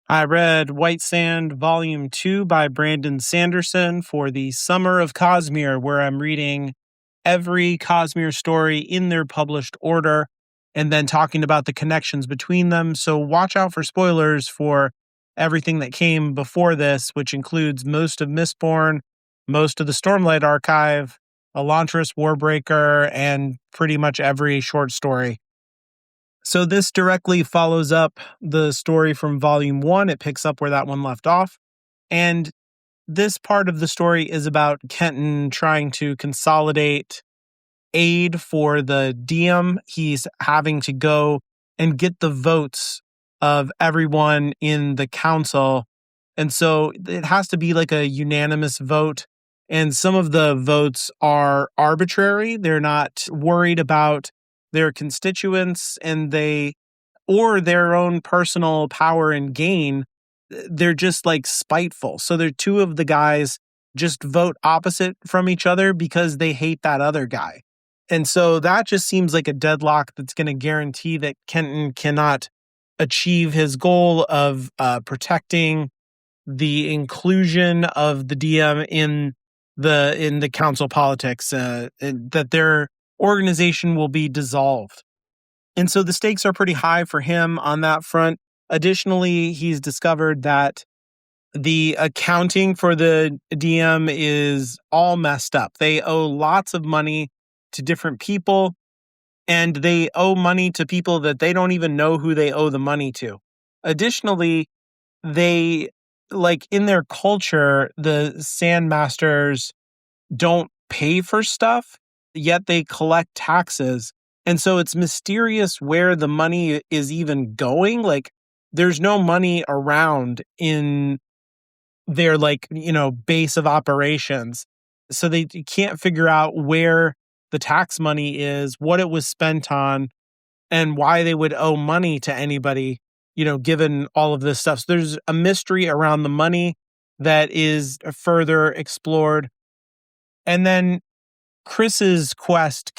I read White Sand Volume 2 by Brandon Sanderson for the Summer of Cosmere, where I'm reading every Cosmere story in their published order and then talking about the connections between them. So watch out for spoilers for everything that came before this, which includes most of Mistborn, most of the Stormlight Archive, Elantris Warbreaker, and pretty much every short story. So this directly follows up the story from Volume 1. It picks up where that one left off. And this part of the story is about Kenton trying to consolidate aid for the Diem. He's having to go and get the votes of everyone in the council. And so it has to be like a unanimous vote. And some of the votes are arbitrary. They're not worried about their constituents or their own personal power and gain. They're just like spiteful. So they're two of the guys just vote opposite from each other because they hate that other guy. And so that just seems like a deadlock that's going to guarantee that Kenton cannot achieve his goal of protecting the inclusion of the Diem in the council politics, that their organization will be dissolved. And so the stakes are pretty high for him on that front. Additionally, he's discovered that the accounting for the Diem is all messed up. They owe lots of money to different people, and they owe money to people that they don't even know who they owe the money to. Additionally, they, like in their culture, the Sandmasters don't pay for stuff, yet they collect taxes. And so it's mysterious where the money is even going. Like, there's no money around in their, base of operations. So they can't figure out where the tax money is, what it was spent on, and why they would owe money to anybody, given all of this stuff. So there's a mystery around the money that is further explored. And then Chrysalis' quest,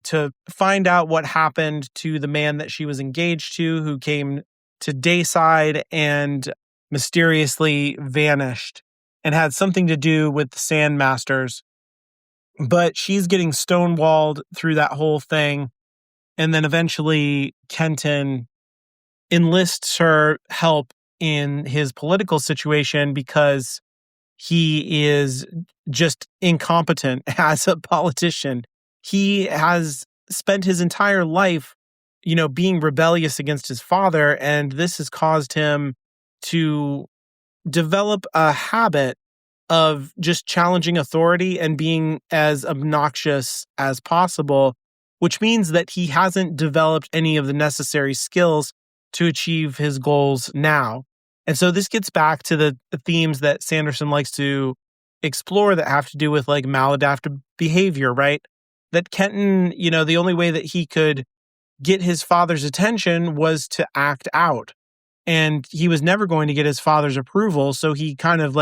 to find out what happened to the man that she was engaged to, who came to Dayside and mysteriously vanished and had something to do with the Sandmasters. But she's getting stonewalled through that whole thing. And then eventually Kenton enlists her help in his political situation because he is just incompetent as a politician. He has spent his entire life, being rebellious against his father, and this has caused him to develop a habit of just challenging authority and being as obnoxious as possible, which means that he hasn't developed any of the necessary skills to achieve his goals now. And so this gets back to the themes that Sanderson likes to explore that have to do with like maladaptive behavior, right? That Kenton, the only way that he could get his father's attention was to act out. And he was never going to get his father's approval. So he kind of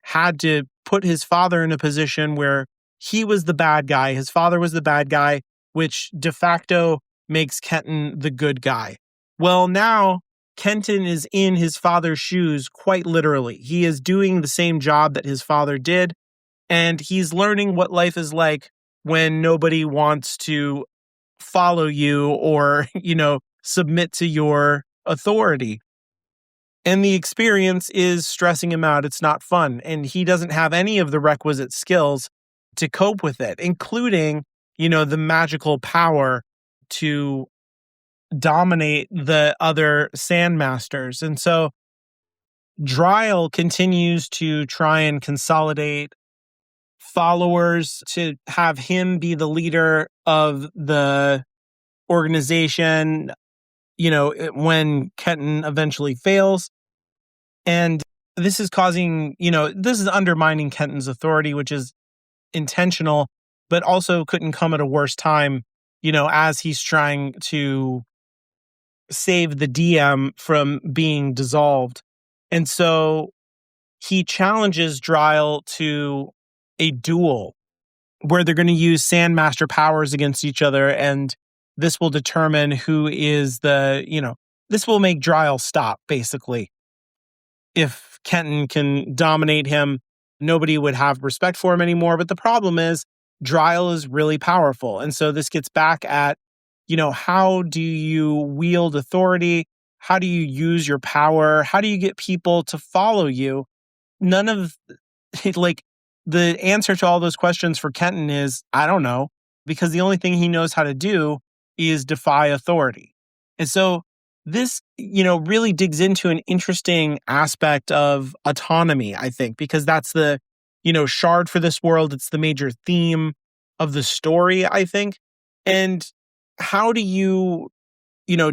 had to put his father in a position where he was the bad guy. His father was the bad guy, which de facto makes Kenton the good guy. Well, now Kenton is in his father's shoes, quite literally. He is doing the same job that his father did, and he's learning what life is like when nobody wants to follow you or, submit to your authority. And the experience is stressing him out. It's not fun. And he doesn't have any of the requisite skills to cope with it, including, the magical power to dominate the other Sandmasters. And so Dryle continues to try and consolidate followers to have him be the leader of the organization, when Kenton eventually fails. And this is causing, this is undermining Kenton's authority, which is intentional, but also couldn't come at a worse time, as he's trying to save the Diem from being dissolved. And so he challenges Dryle to a duel where they're going to use Sandmaster powers against each other, and this will determine who is the this will make Dryle stop, basically. If Kenton can dominate him, nobody would have respect for him anymore. But the problem is, Dryle is really powerful. And so this gets back at, how do you wield authority? How do you use your power? How do you get people to follow you? None of like the answer to all those questions for Kenton is, I don't know, because the only thing he knows how to do is defy authority. And so this, really digs into an interesting aspect of autonomy, I think, because that's the, shard for this world. It's the major theme of the story, I think. And how do you,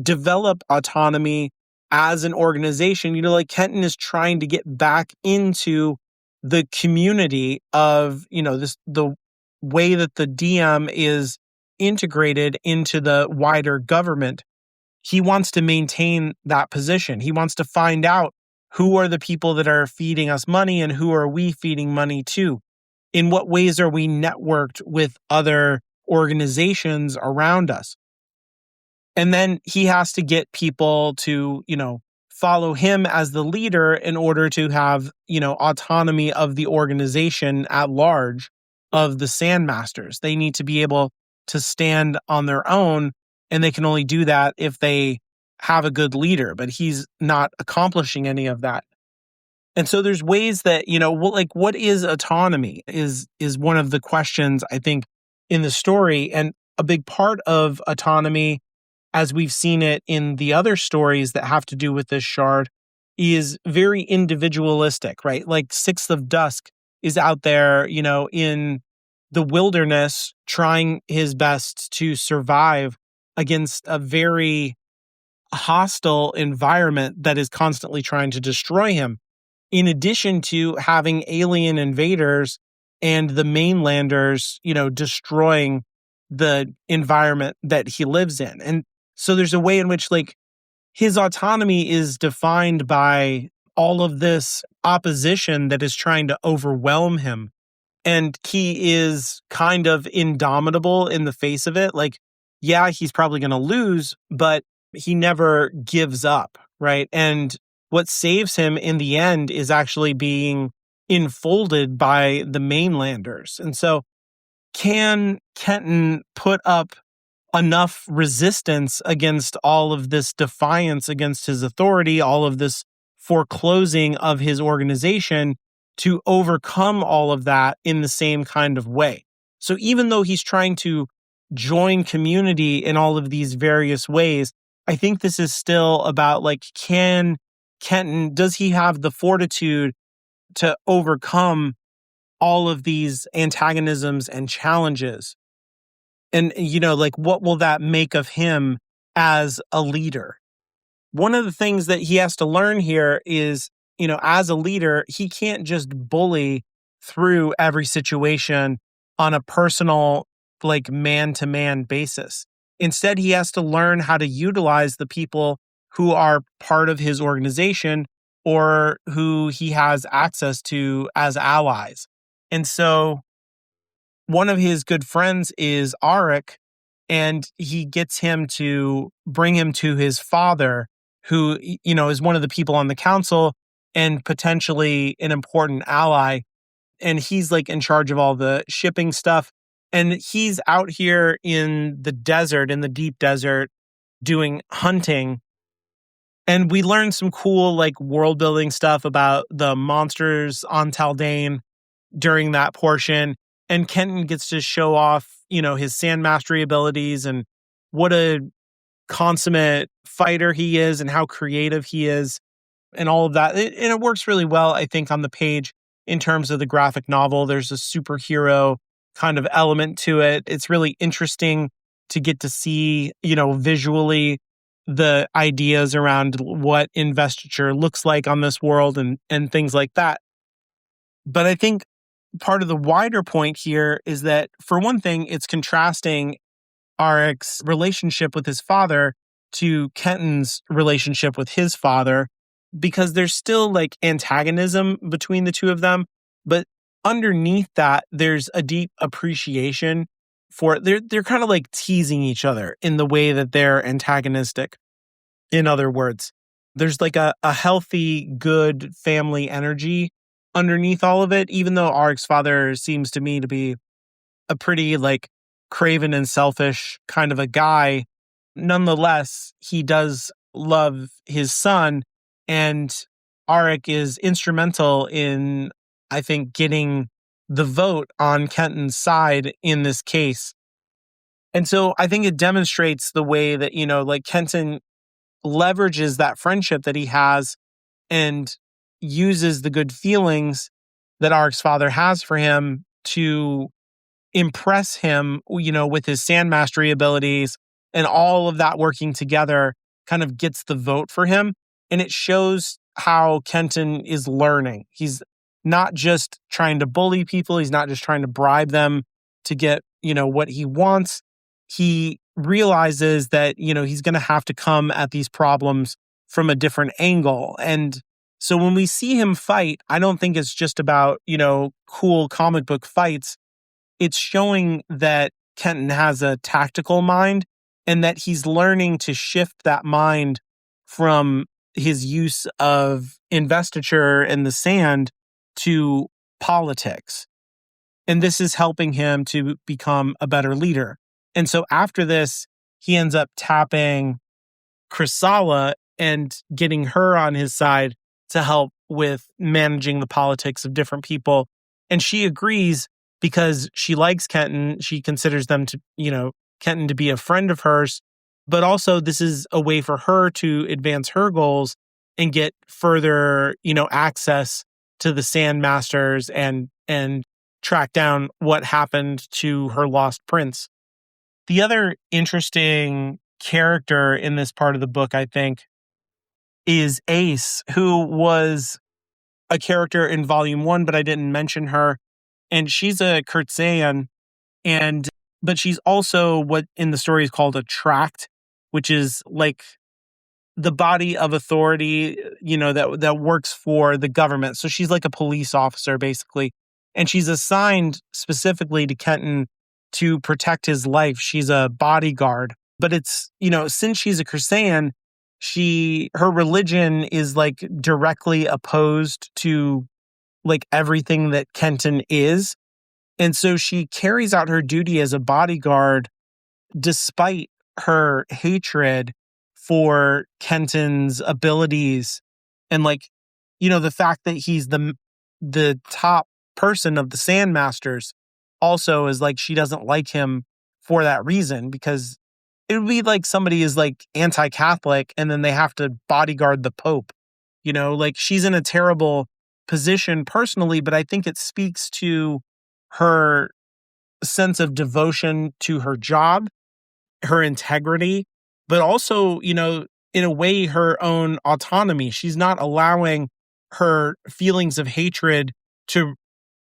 develop autonomy as an organization? Like Kenton is trying to get back into the community of, the way that the DM is integrated into the wider government. He wants to maintain that position. He wants to find out who are the people that are feeding us money and who are we feeding money to? In what ways are we networked with other organizations around us? And then he has to get people to, follow him as the leader in order to have, autonomy of the organization at large of the Sandmasters. They need to be able to stand on their own, and they can only do that if they have a good leader, but he's not accomplishing any of that. And so there's ways that, what is autonomy is one of the questions, I think, in the story. And a big part of autonomy, as we've seen it in the other stories that have to do with this shard, is very individualistic, right? Like Sixth of Dusk is out there, in the wilderness trying his best to survive against a very hostile environment that is constantly trying to destroy him, in addition to having alien invaders and the mainlanders, destroying the environment that he lives in. And so there's a way in which his autonomy is defined by all of this opposition that is trying to overwhelm him. And he is kind of indomitable in the face of it. Yeah, he's probably going to lose, but he never gives up, right? And what saves him in the end is actually being enfolded by the mainlanders. And so can Kenton put up enough resistance against all of this defiance against his authority, all of this foreclosing of his organization, to overcome all of that in the same kind of way? So even though he's trying to join community in all of these various ways, I think this is still about can Kenton, does he have the fortitude to overcome all of these antagonisms and challenges? And, what will that make of him as a leader? One of the things that he has to learn here is, as a leader, he can't just bully through every situation on a personal, man-to-man basis. Instead, he has to learn how to utilize the people who are part of his organization or who he has access to as allies. And so one of his good friends is Arik, and he gets him to bring him to his father, who, is one of the people on the council and potentially an important ally. And he's in charge of all the shipping stuff. And he's out here in the desert, in the deep desert, doing hunting. And we learned some cool world building stuff about the monsters on Taldane during that portion. And Kenton gets to show off, his sand mastery abilities and what a consummate fighter he is and how creative he is and all of that. And it works really well, I think, on the page in terms of the graphic novel. There's a superhero kind of element to it. It's really interesting to get to see, visually the ideas around what investiture looks like on this world and things like that. But I think part of the wider point here is that, for one thing, it's contrasting Arik's relationship with his father to Kenton's relationship with his father, because there's still antagonism between the two of them. But underneath that, there's a deep appreciation for it. They're kind of teasing each other in the way that they're antagonistic. in other words. There's like a healthy, good family energy underneath all of it, even though Arik's father seems to me to be a pretty like craven and selfish kind of a guy. Nonetheless, he does love his son, and Arik is instrumental in, I think, getting the vote on Kenton's side in this case. And so I think it demonstrates the way that, like Kenton leverages that friendship that he has and uses the good feelings that Arik's father has for him to impress him, with his sand mastery abilities, and all of that working together kind of gets the vote for him. And it shows how Kenton is learning. He's not just trying to bully people. He's not just trying to bribe them to get, what he wants. He realizes that, he's going to have to come at these problems from a different angle. And so when we see him fight, I don't think it's just about, cool comic book fights. It's showing that Kenton has a tactical mind and that he's learning to shift that mind from his use of investiture and the sand to politics. And this is helping him to become a better leader. And so after this, he ends up tapping Chrysala and getting her on his side to help with managing the politics of different people. And she agrees because she likes Kenton. She considers them to, Kenton to be a friend of hers. But also this is a way for her to advance her goals and get further, access to the Sand Masters and track down what happened to her lost prince. The other interesting character in this part of the book, I think, is Ace, who was a character in Volume 1, but I didn't mention her. And she's a Kurtzaean, but she's also what in the story is called a tract, which is like the body of authority, that works for the government. So she's like a police officer, basically. And she's assigned specifically to Kenton to protect his life. She's a bodyguard. But it's, since she's a Kurtzaean, her religion is like directly opposed to like everything that Kenton is. And so she carries out her duty as a bodyguard despite her hatred for Kenton's abilities and like, the fact that he's the top person of the Sandmasters also is like she doesn't like him for that reason, because it would be like somebody is like anti-Catholic and then they have to bodyguard the Pope. Like she's in a terrible position personally, but I think it speaks to her sense of devotion to her job, her integrity, but also, in a way, her own autonomy. She's not allowing her feelings of hatred to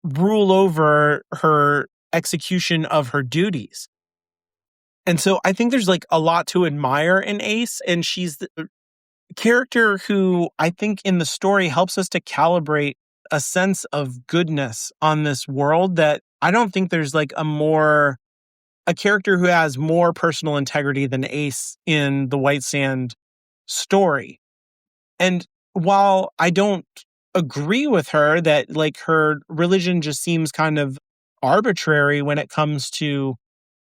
rule over her execution of her duties. And so I think there's like a lot to admire in Ace, and she's the character who I think in the story helps us to calibrate a sense of goodness on this world that I don't think there's like a character who has more personal integrity than Ace in the White Sand story. And while I don't agree with her that like her religion just seems kind of arbitrary when it comes to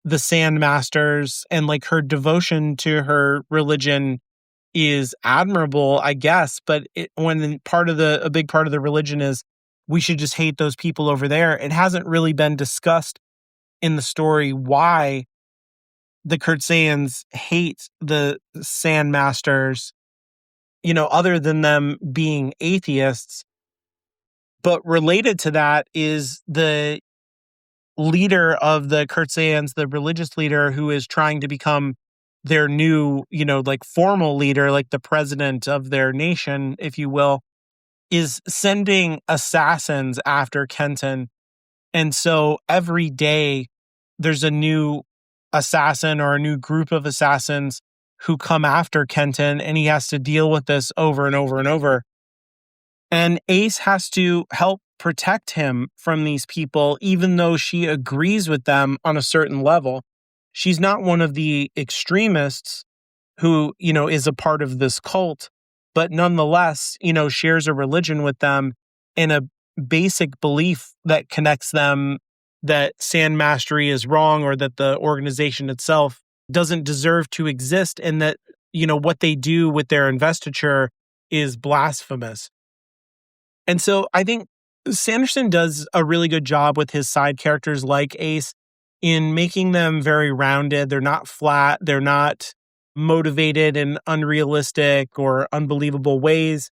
the Sandmasters, and like her devotion to her religion is admirable, I guess, but when a big part of the religion is we should just hate those people over there, it hasn't really been discussed in the story why the Kurtzaeans hate the Sandmasters, other than them being atheists. But related to that is the leader of the Kurtzaeans, the religious leader who is trying to become their new, like formal leader, like the president of their nation, if you will, is sending assassins after Kenton. And so every day there's a new assassin or a new group of assassins who come after Kenton, and he has to deal with this over and over and over. And Ace has to help protect him from these people, even though she agrees with them on a certain level. She's not one of the extremists, who, is a part of this cult, but nonetheless, shares a religion with them and a basic belief that connects them that sand mastery is wrong or that the organization itself doesn't deserve to exist and that, what they do with their investiture is blasphemous. And so I think Sanderson does a really good job with his side characters like Ace in making them very rounded. They're not flat. They're not motivated in unrealistic or unbelievable ways.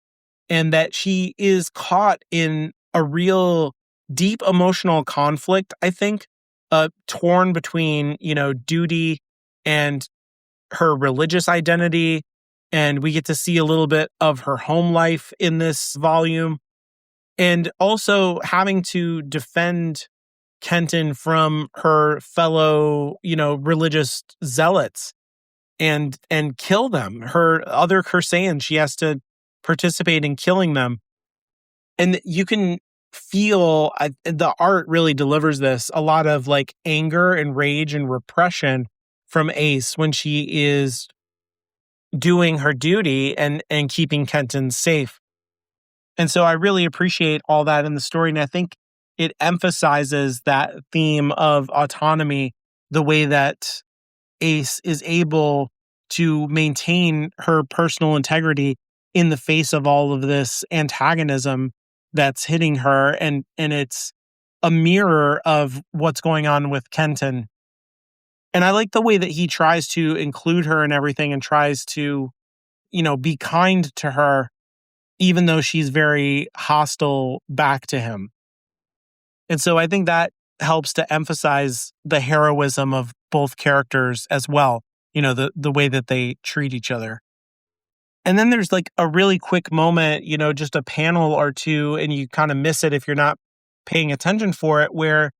And that she is caught in a real deep emotional conflict, I think, torn between, duty and her religious identity. And we get to see a little bit of her home life in this volume. And also having to defend Kenton from her fellow, religious zealots and kill them. Her other Cursans, she has to participate in killing them. And you can feel the art really delivers this, a lot of like anger and rage and repression from Ace when she is doing her duty and keeping Kenton safe. And so I really appreciate all that in the story. And I think it emphasizes that theme of autonomy, the way that Ace is able to maintain her personal integrity in the face of all of this antagonism that's hitting her. And it's a mirror of what's going on with Kenton. And I like the way that he tries to include her in everything and tries to, be kind to her, even though she's very hostile back to him. And so I think that helps to emphasize the heroism of both characters as well, the way that they treat each other. And then there's like a really quick moment, just a panel or two, and you kind of miss it if you're not paying attention for it, where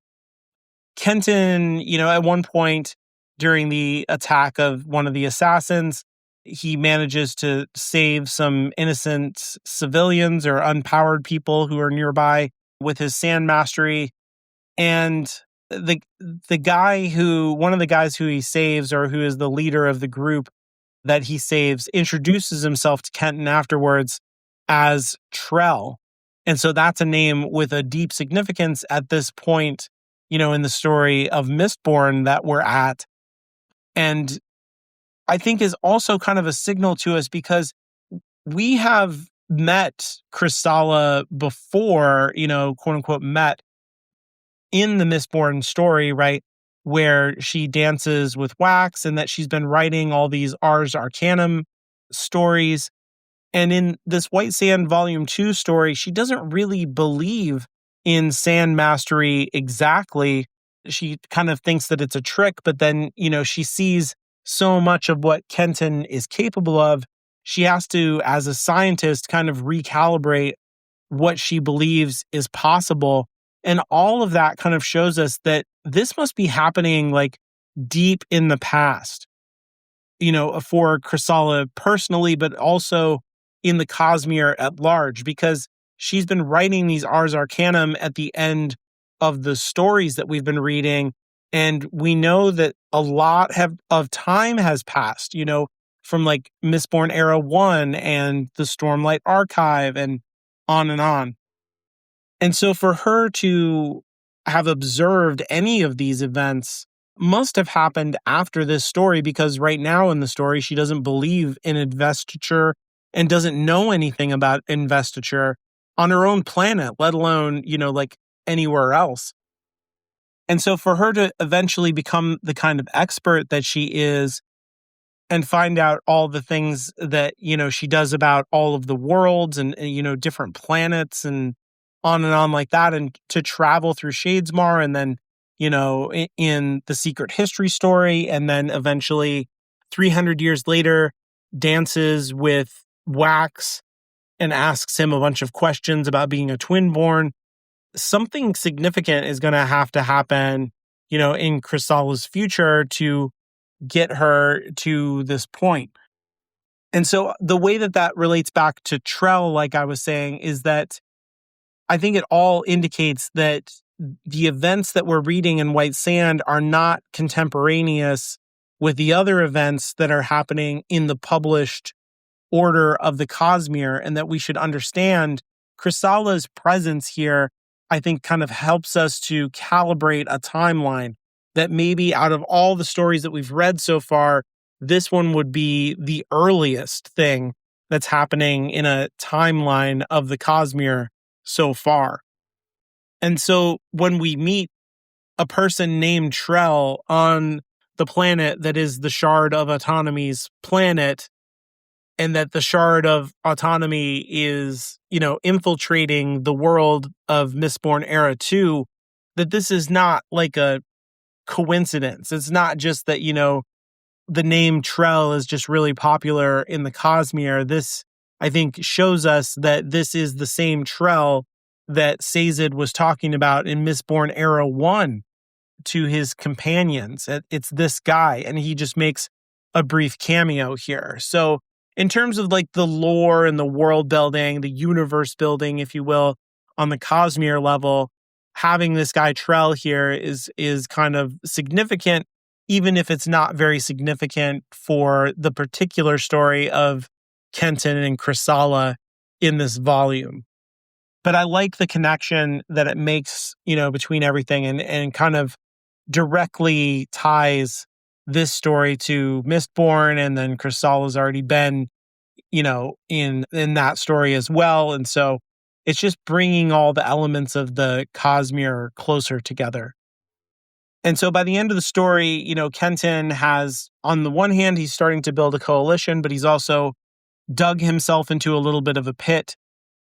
Kenton, at one point during the attack of one of the assassins, he manages to save some innocent civilians or unpowered people who are nearby with his sand mastery. And the guy one of the guys who he saves, or who is the leader of the group that he saves, introduces himself to Kenton afterwards as Trell. And so that's a name with a deep significance at this point, in the story of Mistborn that we're at. And I think is also kind of a signal to us, because we have met Chrysala before, quote unquote, met in the Mistborn story, right? Where she dances with wax, and that she's been writing all these Ars Arcanum stories. And in this White Sand Volume 2 story, she doesn't really believe in sand mastery exactly. She kind of thinks that it's a trick, but then, she sees so much of what Kenton is capable of. She has to, as a scientist, kind of recalibrate what she believes is possible. And all of that kind of shows us that this must be happening like deep in the past, for Chrysala personally, but also in the Cosmere at large, because she's been writing these Ars Arcanum at the end of the stories that we've been reading. And we know that a lot of time has passed, from like Mistborn Era 1 and the Stormlight Archive and on and on. And so for her to have observed any of these events must have happened after this story, because right now in the story, she doesn't believe in investiture and doesn't know anything about investiture on her own planet, let alone, like anywhere else. And so for her to eventually become the kind of expert that she is and find out all the things that, she does about all of the worlds and different planets and on like that, and to travel through Shadesmar, and then, in the Secret History story, and then eventually 300 years later dances with Wax and asks him a bunch of questions about being a twinborn. Something significant is going to have to happen, in Chrysala's future to get her to this point. And so the way that relates back to Trell, like I was saying, is that I think it all indicates that the events that we're reading in White Sand are not contemporaneous with the other events that are happening in the published order of the Cosmere, and that we should understand Chrysala's presence here, I think kind of helps us to calibrate a timeline that maybe out of all the stories that we've read so far, this one would be the earliest thing that's happening in a timeline of the Cosmere so far. And so when we meet a person named Trell on the planet that is the Shard of Autonomy's planet, and that the Shard of Autonomy is, infiltrating the world of Mistborn Era 2, that this is not like a coincidence. It's not just that, the name Trell is just really popular in the Cosmere. This, I think, shows us that this is the same Trell that Sazed was talking about in Mistborn Era 1 to his companions. It's this guy, and he just makes a brief cameo here. So in terms of like the lore and the world building, the universe building, if you will, on the Cosmere level, having this guy Trell here is kind of significant, even if it's not very significant for the particular story of Kenton and Chrysala in this volume. But I like the connection that it makes, between everything, and kind of directly ties this story to Mistborn, and then Chrysala's already been, in that story as well. And so it's just bringing all the elements of the Cosmere closer together. And so by the end of the story, Kenton has, on the one hand, he's starting to build a coalition, but he's also dug himself into a little bit of a pit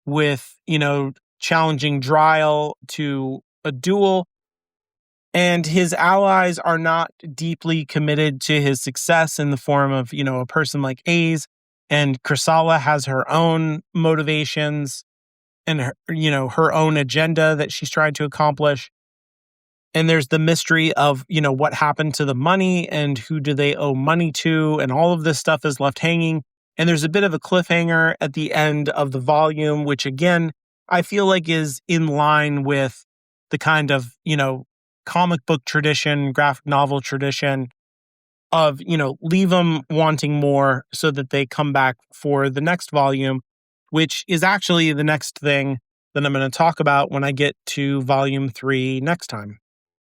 with, challenging Dryle to a duel. And his allies are not deeply committed to his success in the form of, a person like Aze. And Chrysala has her own motivations and her own agenda that she's trying to accomplish. And there's the mystery of, what happened to the money and who do they owe money to, and all of this stuff is left hanging. And there's a bit of a cliffhanger at the end of the volume, which again, I feel like is in line with the kind of, comic book tradition, graphic novel tradition of, leave them wanting more so that they come back for the next volume, which is actually the next thing that I'm going to talk about when I get to volume 3 next time.